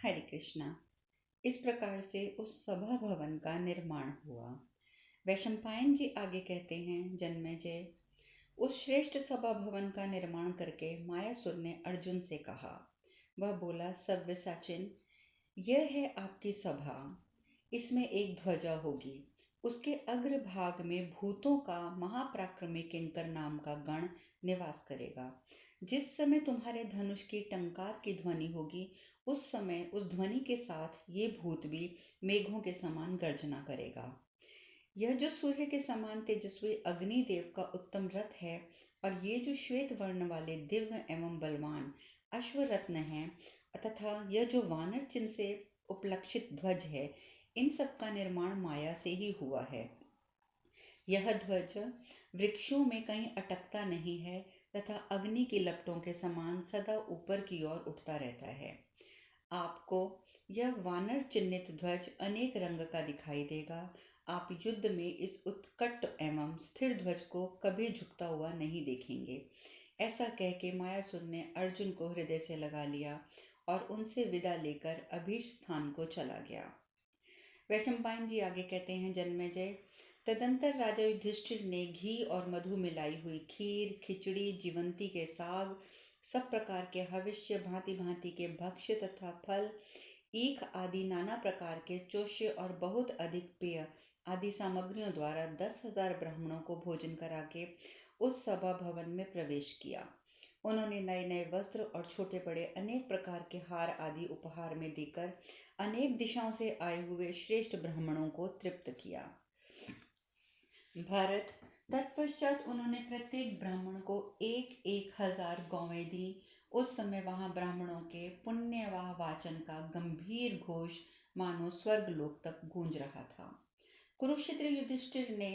हरे कृष्णा। इस प्रकार से उस सभा भवन का निर्माण हुआ। वैशंपायन जी आगे कहते हैं, जन्मेजय, उस श्रेष्ठ सभा भवन का निर्माण करके मायासुर ने अर्जुन से कहा। वह बोला, सव्यसाचिन, यह है आपकी सभा। इसमें एक ध्वजा होगी। उसके अग्रभाग में भूतों का महापराक्रमी किंकर नाम का गण निवास करेगा। जिस समय तुम्हारे धनुष की टंकार की ध्वनि होगी, उस समय उस ध्वनि के साथ ये भूत भी मेघों के समान गर्जना करेगा। यह जो सूर्य के समान तेजस्वी अग्निदेव का उत्तम रथ है, और ये जो श्वेत वर्ण वाले दिव्य एवं बलवान अश्वरत्न हैं, तथा यह जो वानर चिन्ह से उपलक्षित ध्वज है, इन सब का निर्माण माया से ही हुआ है। यह ध्वज वृक्षों में कहीं अटकता नहीं है, तथा अग्नि की लपटों के समान सदा ऊपर की ओर उठता रहता है। आपको यह वानर चिन्हित ध्वज अनेक रंग का दिखाई देगा। आप युद्ध में इस उत्कट एवं स्थिर ध्वज को कभी झुकता हुआ नहीं देखेंगे। ऐसा कह के मायासुर ने अर्जुन को हृदय से लगा लिया और उनसे विदा लेकर अभीष्ट स्थान को चला गया। वैशंपायन जी आगे कहते हैं, जन्मेजय, तदंतर राजा युधिष्ठिर ने घी और मधु मिलाई हुई खीर, खिचड़ी, जीवंती के साग, सब प्रकार के हविष्य, भांति भांति के भक्ष्य तथा फल, ईख आदि नाना प्रकार के चोष्य और बहुत अधिक पेय आदि सामग्रियों द्वारा 10,000 ब्राह्मणों को भोजन करा के उस सभा भवन में प्रवेश किया। उन्होंने नए नए वस्त्र और छोटे बड़े अनेक प्रकार के हार आदि उपहार में देकर अनेक दिशाओं से आए हुए श्रेष्ठ ब्राह्मणों को तृप्त किया। भारत तत्पश्चात उन्होंने प्रत्येक ब्राह्मण को 1,000 गौवें दी। उस समय वहां ब्राह्मणों के पुण्यवाह वाचन का गंभीर घोष मानो स्वर्ग लोक तक गूंज रहा था। कुरुक्षेत्र युधिष्ठिर ने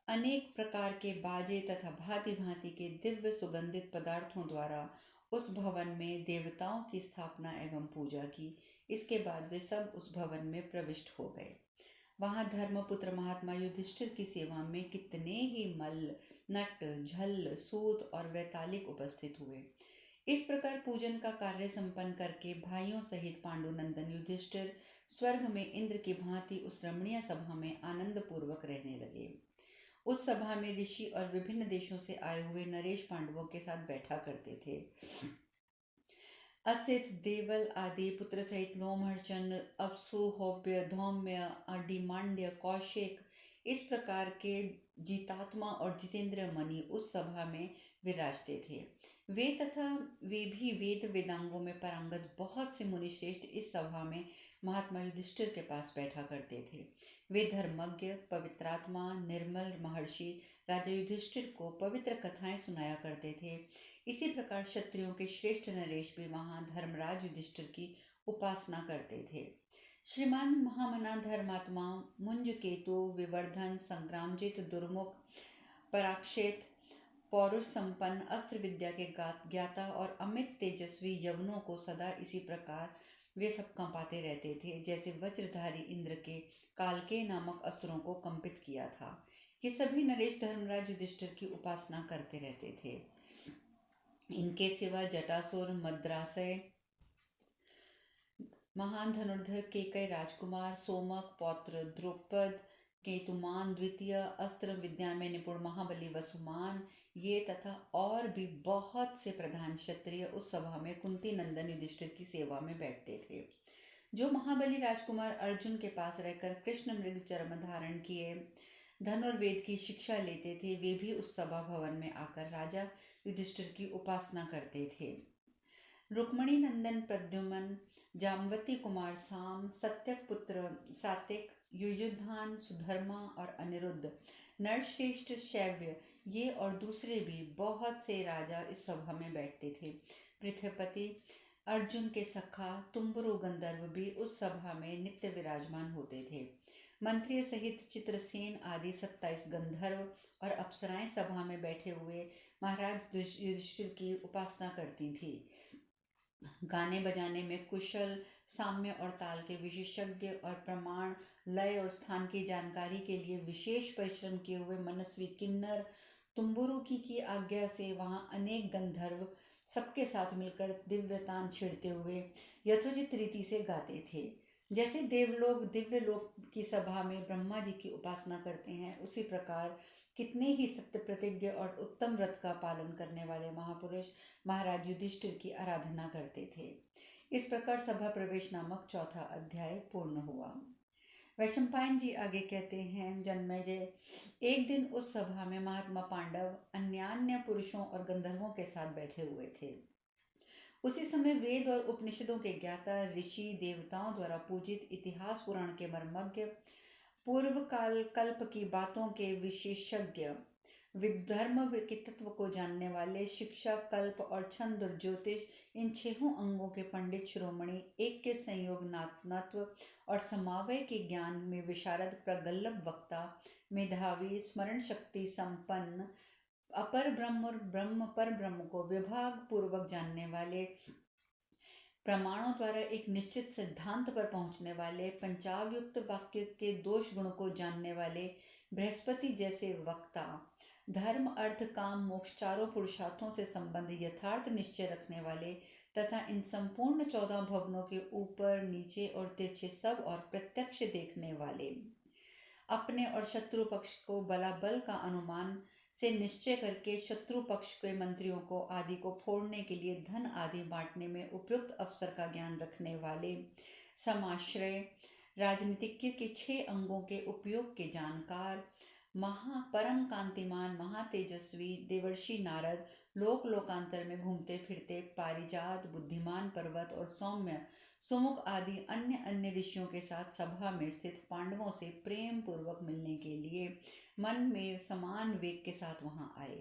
अनेक प्रकार के बाजे तथा भांति भांति के दिव्य सुगंधित पदार्थों द्वारा उस भवन में देवताओं की स्थापना एवं पूजा की। इसके बाद वे सब उस भवन में प्रविष्ट हो गए। वहां धर्मपुत्र महात्मा युधिष्ठिर की सेवा में कितने ही मल्ल, नट, झल्ल, सूत और वैतालिक उपस्थित हुए। इस प्रकार पूजन का कार्य संपन्न करके भाइयों सहित पांडुनंदन युधिष्ठिर स्वर्ग में इंद्र की भांति उस रमणीय सभा में आनंद पूर्वक रहने लगे। उस सभा में ऋषि और विभिन्न देशों से आए हुए नरेश पांडवों के साथ बैठा करते थे। असित, देवल आदि पुत्र सहित लोमहर्षण, अपसु, होप्य, धौम्य, अडिमांड्य, कौशिक, इस प्रकार के जितात्मा और जितेंद्र मणि उस सभा में विराजते थे। वे भी वेद वेदांगों में पारंगत बहुत से मुनिश्रेष्ठ इस सभा में महात्मा युधिष्ठिर के पास बैठा करते थे। वे धर्मज्ञ, पवित्रात्मा, निर्मल महर्षि राजा युधिष्ठिर को पवित्र कथाएं सुनाया करते थे। इसी प्रकार क्षत्रियों के श्रेष्ठ नरेश भी वहां धर्मराज युधिष्ठिर की उपासना करते थे। श्रीमान महामना धर्मात्मा मुंज केतु, विवर्धन, संग्रामजित, दुर्मुख, पराक्षेत, पौरुष संपन्न, अस्त्र विद्या के ज्ञाता और अमित तेजस्वी यवनों को सदा इसी प्रकार वे सब कंपाते रहते थे, जैसे वज्रधारी इंद्र के कालके नामक अस्त्रों को कंपित किया था। ये सभी नरेश धर्मराज युधिष्ठिर की उपासना करते रहते थे। इनके सिवा जटासुर, मद्रासय, महान धनुर्धर केकय राजकुमार, सोमक, पौत्र द्रुपद, केतुमान द्वितीय, अस्त्र विद्या में निपुण महाबली वसुमान, ये तथा और भी बहुत से प्रधान क्षत्रिय उस सभा में कुंती नंदन युधिष्ठिर की सेवा में बैठते थे। जो महाबली राजकुमार अर्जुन के पास रहकर कृष्ण मृग चर्म धारण किए धनुर्वेद की शिक्षा लेते थे, वे भी उस सभा भवन में आकर राजा युधिष्ठिर की उपासना करते थे। रुक्मणी नंदन प्रद्युमन, जामवती कुमार साम, सत्यक पुत्र सातिक, युयुधान, सुधर्मा और अनिरुद्ध, नरश्रेष्ठ शैव्य, ये और दूसरे भी बहुत से राजा इस सभा में बैठते थे। पृथ्वीपति अर्जुन के सखा तुम्बरु गंधर्व भी उस सभा में नित्य विराजमान होते थे। मंत्री सहित चित्रसेन आदि 27 गंधर्व और अप्सराएं सभा में बैठे हुए महाराज युधिष्ठिर की उपासना करती थी। गाने बजाने में कुशल, साम्य और ताल के विशेषज्ञ और प्रमाण, लय और स्थान की जानकारी के लिए विशेष परिश्रम किए हुए मनस्वी किन्नर तुम्बुरु की आज्ञा से वहां अनेक गंधर्व सबके साथ मिलकर दिव्यतान छेड़ते हुए यथोचित रीति से गाते थे। जैसे देवलोक दिव्य लोक की सभा में ब्रह्मा जी की उपासना करते हैं, उसी प्रकार कितने ही सत्य प्रतिज्ञ और उत्तम व्रत का पालन करने वाले महापुरुष महाराज युधिष्ठिर की आराधना करते थे। इस प्रकार सभा प्रवेश नामक चौथा अध्याय पूर्ण हुआ। वैशंपायन जी आगे कहते हैं, जन्मेजय, एक दिन उस सभा में महात्मा पांडव अन्यान्य पुरुषों और गंधर्वों के साथ बैठे हुए थे। उसी समय वेद और उपनिषदों के ज्ञाता ऋषि देवताओं द्वारा पूजित इतिहास पुराण के मर्मज्ञ पूर्व काल कल्प की बातों के विशेषज्ञ विधर्म के तत्व को जानने वाले शिक्षा कल्प और छंद और ज्योतिष इन छहों अंगों के पंडित शिरोमणि एक के संयोग नात्व और समावय के ज्ञान में विशारद प्रगल्भ वक्ता मेधावी स्मरण शक्ति संपन्न अपर ब्रह्म और ब्रह्म पर ब्रह्म को विभाग पूर्वक जानने वाले प्रमाणों द्वारा एक निश्चित सिद्धांत पर पहुंचने वाले पंचावयुक्त वाक्य के दोष गुण को जानने वाले बृहस्पति जैसे वक्ता धर्म अर्थ काम मोक्ष चारों पुरुषार्थों से संबंध यथार्थ निश्चय रखने वाले तथा इन संपूर्ण 14 भवनों के ऊपर नीचे और तिरछे सब और प्रत्यक्ष देखने वाले अपने और शत्रु पक्ष को बलाबल का अनुमान से निश्चय करके शत्रु पक्ष के मंत्रियों को आदि को फोड़ने के लिए धन आदि बांटने में उपयुक्त अवसर का ज्ञान रखने वाले समाश्रय राजनीतिज्ञ के 6 अंगों के उपयोग के जानकार परम कांतिमान महातेजस्वी देवर्षि नारद लोक लोकांतर में घूमते फिरते पारिजात बुद्धिमान पर्वत और सौम्य सुमुख आदि अन्य अन्य ऋषियों के साथ सभा में स्थित पांडवों से प्रेम पूर्वक मिलने के लिए मन में समान वेग के साथ वहां आए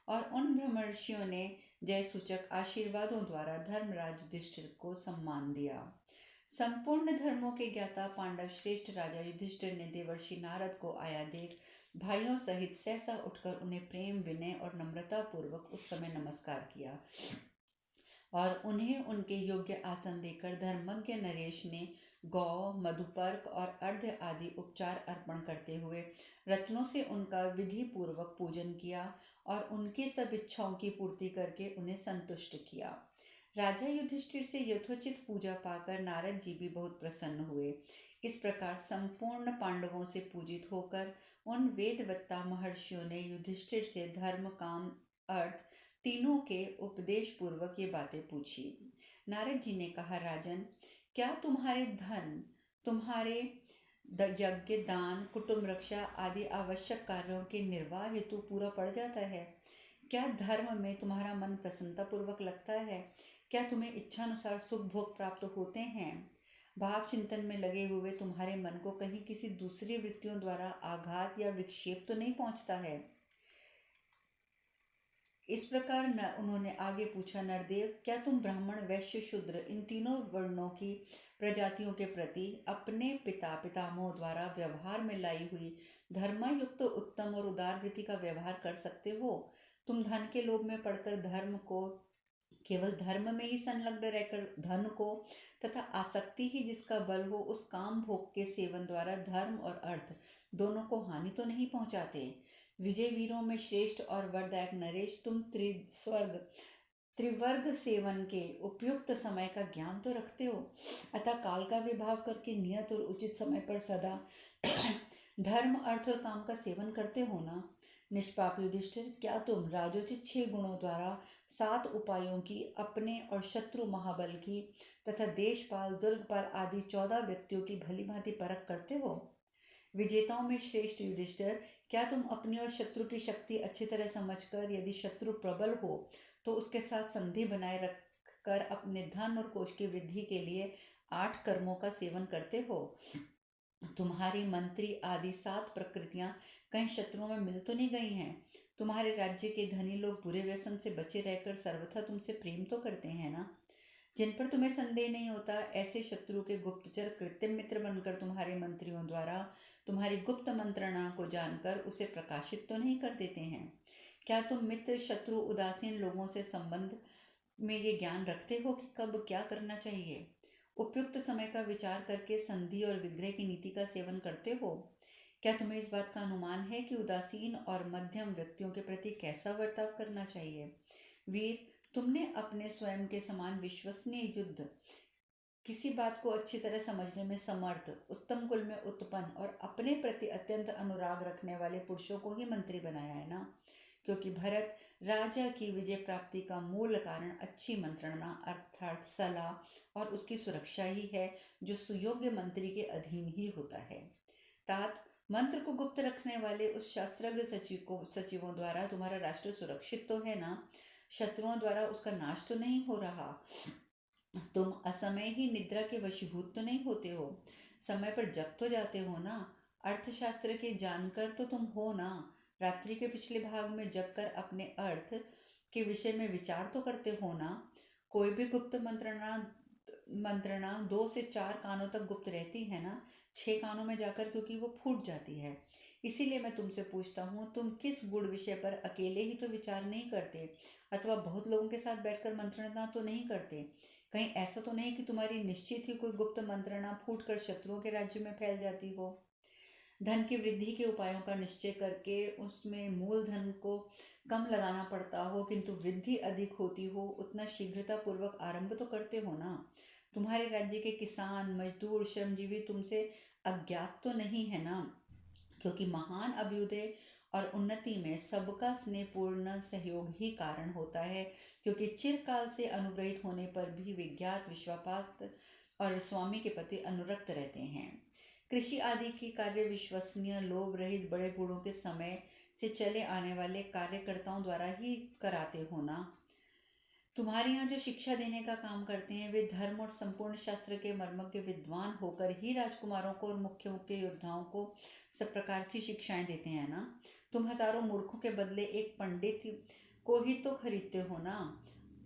और उन ब्रह्मर्षियों ने जय सूचक आशीर्वादों द्वारा धर्मराज युधिष्ठिर को सम्मान दिया। संपूर्ण धर्मों के ज्ञाता पांडव श्रेष्ठ राजा युधिष्ठिर ने देवर्षि नारद को आया देख भाइयों सहित सहसा उठकर उन्हें प्रेम विनय और नम्रता पूर्वक उस समय नमस्कार किया और उन्हें उनके योग्य आसन देकर धर्मज्ञ नरेश ने गौ मधुपर्क और अर्घ्य आदि उपचार अर्पण करते हुए रत्नों से उनका विधि पूर्वक पूजन किया और उनकी सब इच्छाओं की पूर्ति करके उन्हें संतुष्ट किया। राजा युधिष्ठिर से यथोचित पूजा पाकर नारद जी भी बहुत प्रसन्न हुए। इस प्रकार संपूर्ण पांडवों से पूजित होकर उन वेदवत्ता महर्षियों ने युधिष्ठिर से धर्म काम अर्थ तीनों के उपदेश पूर्वक ये बातें पूछी। नारद जी ने कहा, राजन, क्या तुम्हारे धन तुम्हारे यज्ञ दान कुटुंब रक्षा आदि आवश्यक कार्यों के निर्वाह हेतु पूरा पड़ जाता है? क्या धर्म में तुम्हारा मन प्रसन्नता पूर्वक लगता है? क्या तुम्हें इच्छानुसार सुख भोग प्राप्त होते हैं? भाव चिंतन में लगे हुए तुम्हारे मन को कहीं किसी दूसरी वृत्तियों द्वारा आघात या विक्षेप तो नहीं पहुंचता है? इस प्रकार उन्होंने आगे पूछा, नरदेव, क्या तुम ब्राह्मण वैश्य शूद्र इन तीनों वर्णों की प्रजातियों के प्रति अपने पिता पितामहों द्वारा व्यवहार में लाई हुई धर्मयुक्त उत्तम और उदार वृत्ति का व्यवहार कर सकते हो? तुम धन के लोभ में पड़कर धर्म को केवल धर्म में ही संलग्न रहकर धन को तथा आसक्ति ही जिसका बल हो उस काम भोग के सेवन द्वारा धर्म और अर्थ दोनों को हानि तो नहीं पहुंचाते? विजय वीरों में श्रेष्ठ और वरदायक नरेश, तुम त्रिवर्ग सेवन के उपयुक्त समय का ज्ञान तो रखते हो, अतः काल का विभाव करके नियत और उचित समय पर सदा धर्म अर्थ और काम का सेवन करते हो ना? निष्पाप युधिष्ठिर, क्या तुम राजोचित 6 गुणों द्वारा 7 उपायों की अपने और शत्रु महाबल की तथा देशपाल दुर्गपाल आदि 14 व्यक्तियों की भली भांति परख करते हो? विजेताओं में श्रेष्ठ युधिष्ठिर, क्या तुम अपनी और शत्रु की शक्ति अच्छी तरह समझकर यदि शत्रु प्रबल हो तो उसके साथ संधि बनाए रखकर अपने धन और कोष की वृद्धि के लिए 8 कर्मों का सेवन करते हो? तुम्हारी मंत्री आदि 7 प्रकृतियां कहीं शत्रुओं में मिल तो नहीं गई हैं? तुम्हारे राज्य के धनी लोग बुरे व्यसन से बचे रहकर सर्वथा तुमसे प्रेम तो करते हैं ना? जिन पर तुम्हें संदेह नहीं होता, ऐसे शत्रु के गुप्तचर कृत्रिम मित्र बनकर तुम्हारे मंत्रियों द्वारा तुम्हारी गुप्त मंत्रणा को जानकर उसे प्रकाशित तो नहीं कर देते हैं? क्या तुम मित्र शत्रु उदासीन लोगों से संबंध में ये ज्ञान रखते हो कि कब क्या करना चाहिए? उपयुक्त समय का विचार करके संधि और विग्रह की नीति का सेवन करते हो? क्या तुम्हें इस बात का अनुमान है कि उदासीन और मध्यम व्यक्तियों के प्रति कैसा बर्ताव करना चाहिए? वीर, तुमने अपने स्वयं के समान विश्वसनीय युद्ध किसी बात को अच्छी तरह समझने में समर्थ, उत्तम कुल में उत्पन्न और अपने प्रति अत्यंत अनुराग रखने वाले पुरुषों को ही मंत्री बनाया है ना। क्योंकि भरत राजा की विजय प्राप्ति का मूल कारण अच्छी मंत्रणा अर्थात सलाह और उसकी सुरक्षा ही है, जो सुयोग्य मंत्री के अधीन ही होता है। तात मंत्र को गुप्त रखने वाले उस शास्त्रज्ञ सचिवों द्वारा तुम्हारा राष्ट्र सुरक्षित तो है ना, शत्रुओं द्वारा उसका नाश तो नहीं हो रहा। तुम असमय ही निद्रा के वशीभूत तो नहीं होते हो, समय पर जग तो जाते हो ना। अर्थशास्त्र के जानकर तो तुम हो ना, रात्रि के पिछले भाग में जग कर अपने अर्थ के विषय में विचार तो करते हो ना। कोई भी गुप्त मंत्रणा मंत्रणा 2 से 4 कानों तक गुप्त रहती है ना, 6 कानों में जाकर क्योंकि वो फूट जाती है। इसीलिए मैं तुमसे पूछता हूँ, तुम किस गुड़ विषय पर अकेले ही तो विचार नहीं करते, अथवा बहुत लोगों के साथ बैठकर मंत्रणा तो नहीं करते। कहीं ऐसा तो नहीं कि तुम्हारी निश्चित ही कोई गुप्त मंत्रणा फूट कर शत्रुओं के राज्य में फैल जाती हो। धन की वृद्धि के उपायों का निश्चय करके उसमें मूलधन को कम लगाना पड़ता हो, किंतु वृद्धि अधिक होती हो, उतना शीघ्रता पूर्वक आरंभ तो करते हो ना। तुम्हारे राज्य के किसान मजदूर श्रमजीवी तुमसे अज्ञात तो नहीं है ना, क्योंकि महान अभ्युदय और उन्नति में सबका स्नेहपूर्ण सहयोग ही कारण होता है। क्योंकि चिरकाल से अनुग्रहित होने पर भी विज्ञात विश्वापात और स्वामी के प्रति अनुरक्त रहते हैं। कृषि आदि के कार्य विश्वसनीय लोभ रहित बड़े बूढ़ों के समय से चले आने वाले कार्यकर्ताओं द्वारा ही कराते हो ना। तुम्हारे यहाँ जो शिक्षा देने का काम करते हैं वे धर्म और संपूर्ण शास्त्र के मर्मज्ञ विद्वान होकर ही राजकुमारों को और मुख्य मुख्य योद्धाओं को सब प्रकार की शिक्षाएं देते हैं ना। तुम हजारों मूर्खों के बदले एक पंडित को ही तो खरीदते हो ना,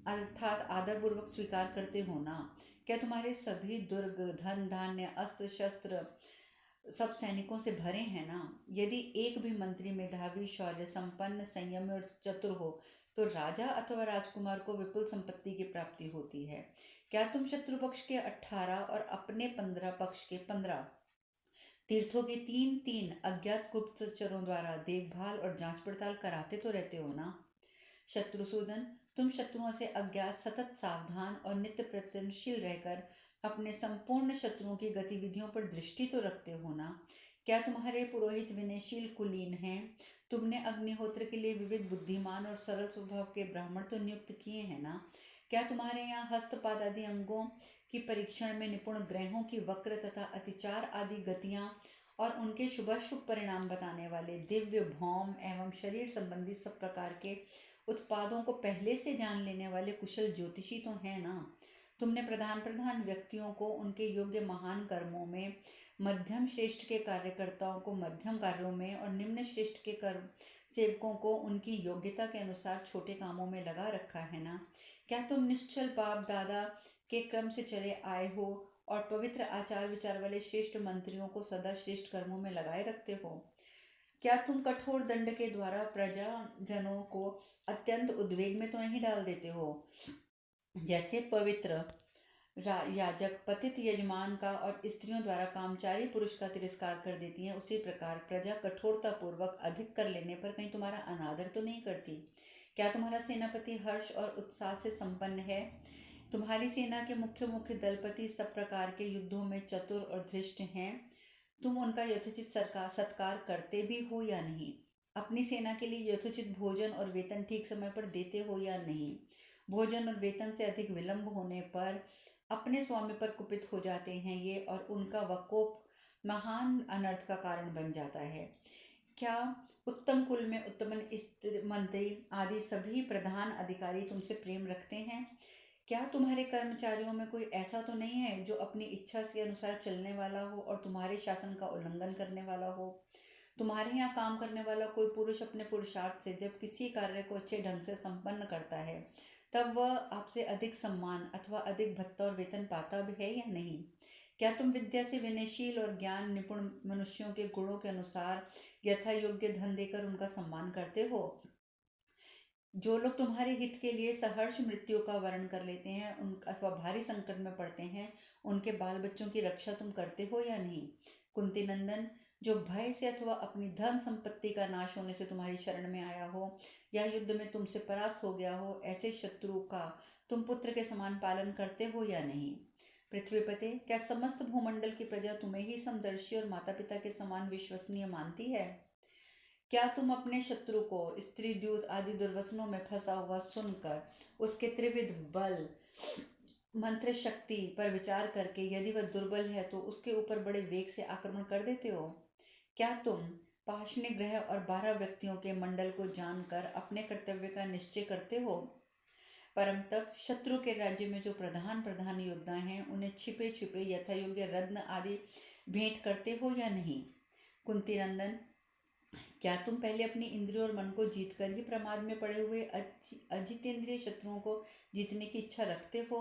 अर्थात आदरपूर्वक स्वीकार करते हो ना। क्या तुम्हारे सभी दुर्ग धन धान्य अस्त्र शस्त्र सब सैनिकों से भरे हैं ना। यदि एक भी मंत्री मेधावी शौर्य संपन्न संयम और चतुर हो तो राजा अथवा राजकुमार को विपुल संपत्ति की प्राप्ति होती है। क्या तुम शत्रु पक्ष के 18 और अपने 15 पक्ष के 15 तीर्थों के 3-3 अज्ञात गुप्तचरों द्वारा देखभाल और जांच पड़ताल कराते तो रहते हो ना। शत्रुसूदन, तुम शत्रुओं से अज्ञात सतत सावधान और नित्य प्रयत्नशील रहकर अपने संपूर्ण शत्रुओं की गतिविधियों पर दृष्टि तो रखते हो ना। क्या तुम्हारे पुरोहित विनयशील कुलीन हैं। तुमने अग्निहोत्र के लिए विविध बुद्धिमान और सरल स्वभाव के ब्राह्मण तो नियुक्त किए हैं ना। क्या तुम्हारे यहाँ हस्तपाद आदि अंगों की परीक्षण में निपुण ग्रहों की वक्र तथा अतिचार आदि गतियाँ और उनके शुभाशुभ परिणाम बताने वाले दिव्य भौम एवं शरीर संबंधी सब प्रकार के उत्पादों को पहले से जान लेने वाले कुशल ज्योतिषी तो हैं ना। तुमने प्रधान प्रधान व्यक्तियों को उनके योग्य महान कर्मों में, मध्यम श्रेष्ठ के कार्यकर्ताओं को मध्यम कार्यों में और निम्न श्रेष्ठ के कर्म सेवकों को उनकी योग्यता के अनुसार छोटे कामों में लगा रखा है ना। क्या तुम निश्चल बाप दादा के क्रम से चले आए हो और पवित्र आचार विचार वाले श्रेष्ठ मंत्रियों को सदा श्रेष्ठ कर्मों में लगाए रखते हो। क्या तुम कठोर दंड के द्वारा प्रजाजनों को अत्यंत उद्वेग में तो नहीं डाल देते हो। जैसे पवित्र याजक पतित यजमान का और स्त्रियों द्वारा कामचारी पुरुष का तिरस्कार कर देती है, उसी प्रकार प्रजा कठोरता पूर्वक अधिक कर लेने पर कहीं तुम्हारा अनादर तो नहीं करती। क्या तुम्हारा सेनापति हर्ष और उत्साह से संपन्न है। तुम्हारी सेना के मुख्य मुख्य दलपति सब प्रकार के युद्धों में चतुर और धृष्ट हैं। तुम उनका यथोचित सत्कार करते भी हो या नहीं। अपनी सेना के लिए यथोचित भोजन और वेतन ठीक समय पर देते हो या नहीं। भोजन और वेतन से अधिक विलंब होने पर अपने स्वामी पर कुपित हो जाते हैं ये, और उनका वकोप महान अनर्थ का कारण बन जाता है। क्या उत्तम कुल में उत्तम मंत्री आदि सभी प्रधान अधिकारी तुमसे प्रेम रखते हैं। क्या तुम्हारे कर्मचारियों में कोई ऐसा तो नहीं है जो अपनी इच्छा के अनुसार चलने वाला हो और तुम्हारे शासन का उल्लंघन करने वाला हो। तुम्हारे यहाँ काम करने वाला कोई पुरुष अपने पुरुषार्थ से जब किसी कार्य को अच्छे ढंग से संपन्न करता है तब वह आपसे अधिक सम्मान अथवा अधिक भत्ता और वेतन पाता भी है या नहीं। क्या तुम विद्या से विनयशील और ज्ञान निपुण मनुष्यों के गुणों के अनुसार यथा योग्य धन देकर उनका सम्मान करते हो। जो लोग तुम्हारे हित के लिए सहर्ष मृत्यु का वर्ण कर लेते हैं उन अथवा भारी संकट में पड़ते हैं, उनके बाल बच्चों की रक्षा तुम करते हो या नहीं। कुंती नंदन, जो भय से अथवा अपनी धन संपत्ति का नाश होने से तुम्हारी शरण में आया हो या युद्ध में तुमसे परास्त हो गया हो, ऐसे शत्रु का तुम पुत्र के समान पालन करते हो या नहीं। पृथ्वीपते, क्या समस्त भूमंडल की प्रजा तुम्हें ही समदर्शी और माता पिता के समान विश्वसनीय मानती है? क्या तुम अपने शत्रु को स्त्री द्यूत आदि दुर्वसनों में फंसा हुआ सुनकर उसके त्रिविध बल मंत्र शक्ति पर विचार करके यदि वह दुर्बल है तो उसके ऊपर बड़े वेग से आक्रमण कर देते हो? क्या तुम पाशने ग्रह और 12 व्यक्तियों के मंडल को जानकर अपने कर्तव्य का निश्चय करते हो? परम तप, शत्रु के राज्य में जो प्रधान प्रधान योद्धा हैं उन्हें छिपे छिपे यथायोग्य रत्न आदि भेंट करते हो या नहीं? कुंती नंदन, क्या तुम पहले अपनी इंद्रियों और मन को जीतकर ही प्रमाद में पड़े हुए अजितेंद्रिय शत्रुओं को जीतने की इच्छा रखते हो?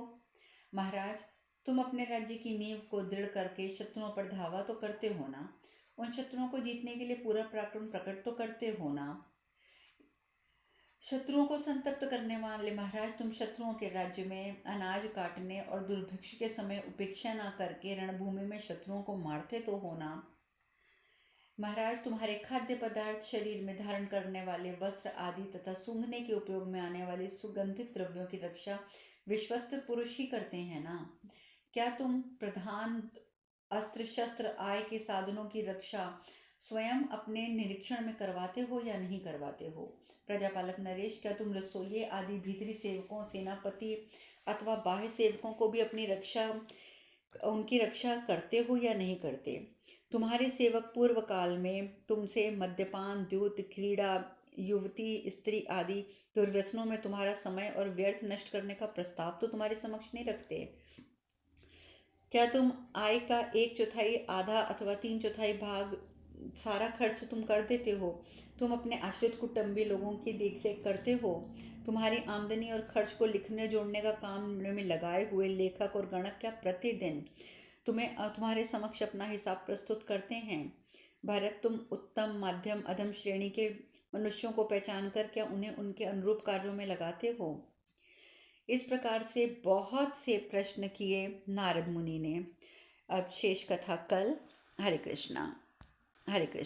महाराज, तुम अपने राज्य की नींव को दृढ़ करके शत्रुओं पर धावा तो करते हो ना, उन शत्रुओं को जीतने के लिए पूरा पराक्रम प्रकट तो करते हो ना। शत्रुओं को संतप्त करने वाले महाराज, तुम शत्रुओं के राज्य में अनाज काटने और दुर्भिक्ष के समय उपेक्षा न करके रणभूमि में शत्रुओं को मारते तो हो ना। महाराज, तुम्हारे खाद्य पदार्थ, शरीर में धारण करने वाले वस्त्र आदि तथा सूंघने के उपयोग में आने वाले सुगंधित द्रव्यों की रक्षा विश्वस्त पुरुष ही करते हैं ना। क्या तुम प्रधान अस्त्र शस्त्र आय के साधनों की रक्षा स्वयं अपने निरीक्षण में करवाते हो या नहीं करवाते हो? प्रजापालक नरेश, क्या तुम रसोइये आदि भीतरी सेवकों, सेनापति अथवा बाह्य सेवकों को भी उनकी रक्षा करते हो या नहीं करते? तुम्हारे सेवक पूर्व काल में तुमसे मद्यपान, द्यूत, क्रीड़ा, युवती, स्त्री आदि दुर्व्यसनों में तुम्हारा समय और व्यर्थ नष्ट करने का प्रस्ताव तो तुम्हारे समक्ष नहीं रखते? क्या तुम आय का 1/4, आधा अथवा 3/4 भाग सारा खर्च तुम कर देते हो? तुम अपने आश्रित कुटुंबी लोगों की देखरेख करते हो? तुम्हारी आमदनी और खर्च को लिखने जोड़ने का काम में लगाए हुए लेखक और गणक क्या प्रतिदिन तुम्हारे समक्ष अपना हिसाब प्रस्तुत करते हैं? भारत, तुम उत्तम, मध्यम, अधम श्रेणी के मनुष्यों को पहचान कर क्या उन्हें उनके अनुरूप कार्यों में लगाते हो? इस प्रकार से बहुत से प्रश्न किए नारद मुनि ने। अब शेष कथा कल। हरे कृष्णा, हरे कृष्णा।